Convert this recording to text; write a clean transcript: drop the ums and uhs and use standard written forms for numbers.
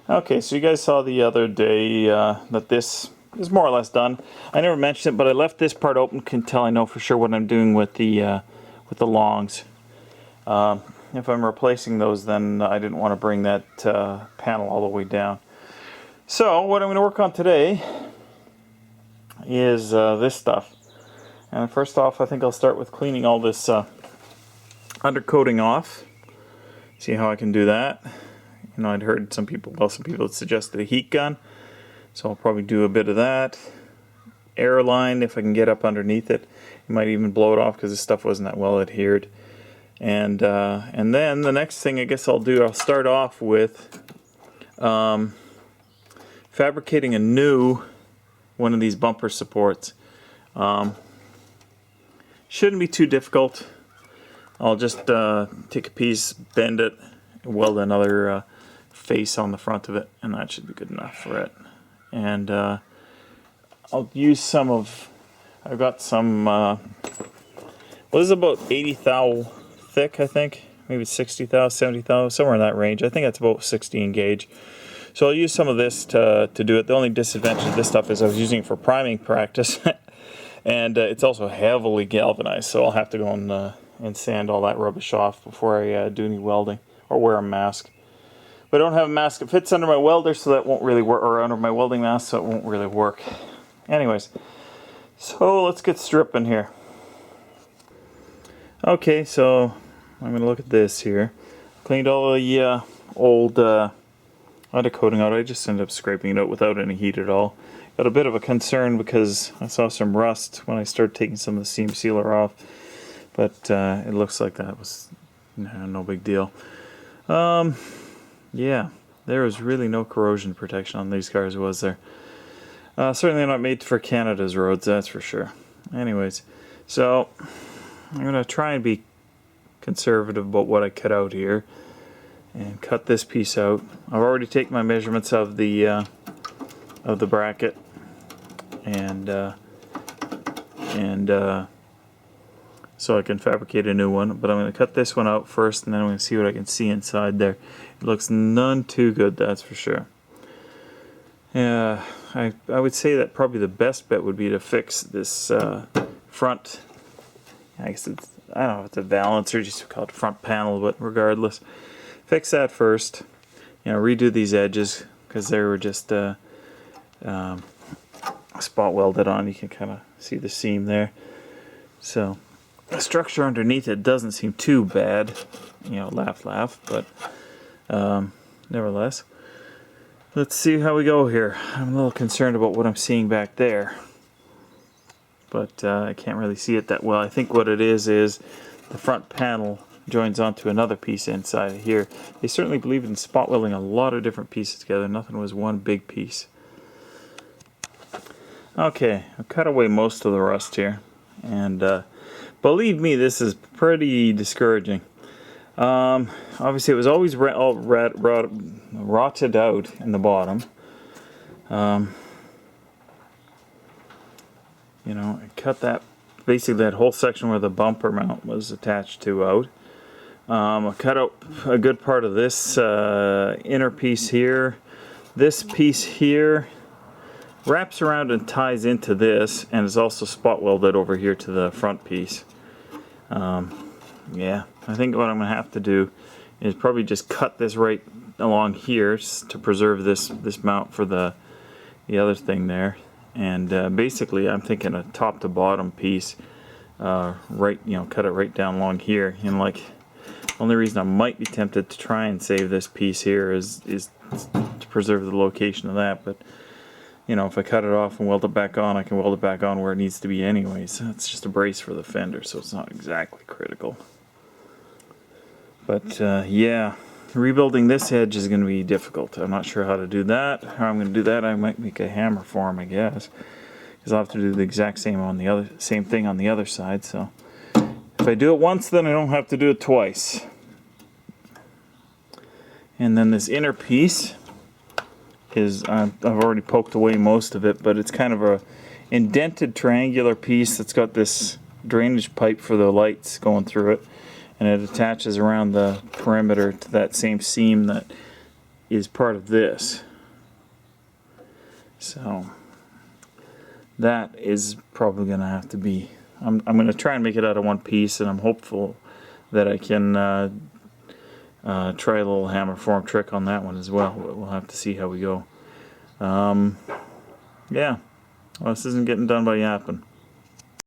Okay, so you guys saw the other day that this is more or less done. I never mentioned it, but I left this part open until I know for sure what I'm doing with the longs. If I'm replacing those, then I didn't want to bring that panel all the way down. So what I'm going to work on today is this stuff. And first off, I think I'll start with cleaning all this undercoating off. See how I can do that. You know, I'd heard some people had suggested a heat gun, so I'll probably do a bit of that. Air line, if I can get up underneath it. You might even blow it off because this stuff wasn't that well adhered. And then the next thing I guess I'll start off with fabricating a new one of these bumper supports. Shouldn't be too difficult. I'll just take a piece, bend it, weld another face on the front of it, and that should be good enough for it. And I'll use some of, I've got some, well, this is about 80 thou thick, I think, maybe 60 thou, 70 thou, somewhere in that range. I think that's about 16 gauge. So I'll use some of this to do it. The only disadvantage of this stuff is I was using it for priming practice, and it's also heavily galvanized, so I'll have to go and sand all that rubbish off before I do any welding or wear a mask. But I don't have a mask that fits under my welder, so that won't really work, or under my welding mask, so it won't really work. Anyways, so let's get stripping here. Okay, so I'm going to look at this here. Cleaned all the old undercoating out. I just ended up scraping it out without any heat at all. Got a bit of a concern because I saw some rust when I started taking some of the seam sealer off, but it looks like that was no big deal. Yeah, there was really no corrosion protection on these cars, was there? Certainly not made for Canada's roads, that's for sure. Anyways, so I'm going to try and be conservative about what I cut out here and cut this piece out. I've already taken my measurements of the bracket and so I can fabricate a new one, but I'm going to cut this one out first, and then I'm going to see what I can see inside there. It looks none too good, that's for sure. Yeah, I would say that probably the best bet would be to fix this front, I guess it's, I don't know if it's a valance or just call it front panel, but regardless, fix that first. You know, redo these edges because they were just spot welded on. You can kind of see the seam there. So the structure underneath it doesn't seem too bad. You know, laugh, but nevertheless. Let's see how we go here. I'm a little concerned about what I'm seeing back there, but I can't really see it that well. I think what it is the front panel joins onto another piece inside of here. They certainly believe in spot welding a lot of different pieces together. Nothing was one big piece. Okay, I've cut away most of the rust here, and believe me, this is pretty discouraging. Obviously it was always rotted out in the bottom. You know, I cut that, basically that whole section where the bumper mount was attached to out. I cut out a good part of this inner piece here. This piece here wraps around and ties into this, and is also spot welded over here to the front piece. Yeah, I think what I'm going to have to do is probably just cut this right along here to preserve this mount for the other thing there. And basically I'm thinking a top to bottom piece, right, you know, cut it right down along here. And like, the only reason I might be tempted to try and save this piece here is to preserve the location of that. But you know, if I cut it off and weld it back on, I can weld it back on where it needs to be anyways. It's just a brace for the fender, so it's not exactly critical. But yeah, rebuilding this edge is going to be difficult. I'm not sure how to do that. How I'm going to do that, I might make a hammer for him, I guess, because I'll have to do the exact same thing on the other side. So if I do it once, then I don't have to do it twice. And then this inner piece is, I've already poked away most of it, but it's kind of a indented triangular piece that's got this drainage pipe for the lights going through it, and it attaches around the perimeter to that same seam that is part of this. So that is probably going to have to be, I'm going to try and make it out of one piece, and I'm hopeful that I can try a little hammer form trick on that one as well. But we'll have to see how we go. Yeah, well, this isn't getting done by yapping.